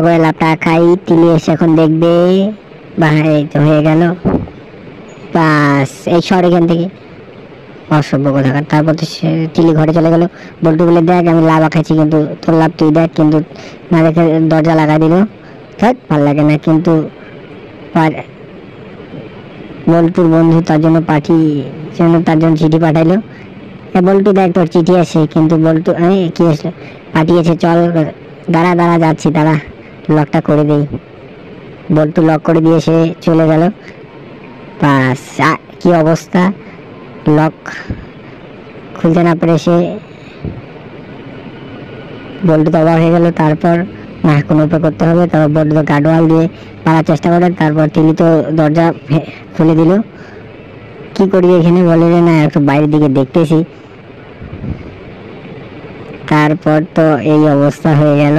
মজা করে লাভটা খাই। তিলি এসে এখন দেখবে, ভাই তো হয়ে গেল, বাস এই শহর এখান থেকে, অসভ্য কোথাকার। তারপর তো তিলি ঘরে চলে গেল। বল্টু বলে দেখ আমি লাভা খাচ্ছি, কিন্তু তোর লাভ তুই দেখ, কিন্তু না দেখে দরজা লাগা দিল। ভাল লাগে না। কিন্তু বল্টুর বন্ধু তার জন্য তার জন্য চিঠি পাঠাইলো। বল্টু দেখ তোর চিঠি আসে, কিন্তু বল্টু কি আসলো, পাঠিয়েছে, চল দাঁড়া দাঁড়া যাচ্ছি, দাঁড়া লকটা করে দেই। বল্টু লক করে দিয়ে সে চলে গেল। বাস কি অবস্থা, লক খুলতে না পেরে সে বল্টু তো অবাক হয়ে গেল। তারপর না কোনো উপায় করতে হবে, তারপর বল্টু তো গার্ডওয়াল দিয়ে পালার চেষ্টা করে। তারপর তিনি তো দরজা খুলে দিল। কি করি এখানে, বলে যে না একটু বাইরের দিকে দেখতেছি। তারপর তো এই অবস্থা হয়ে গেল।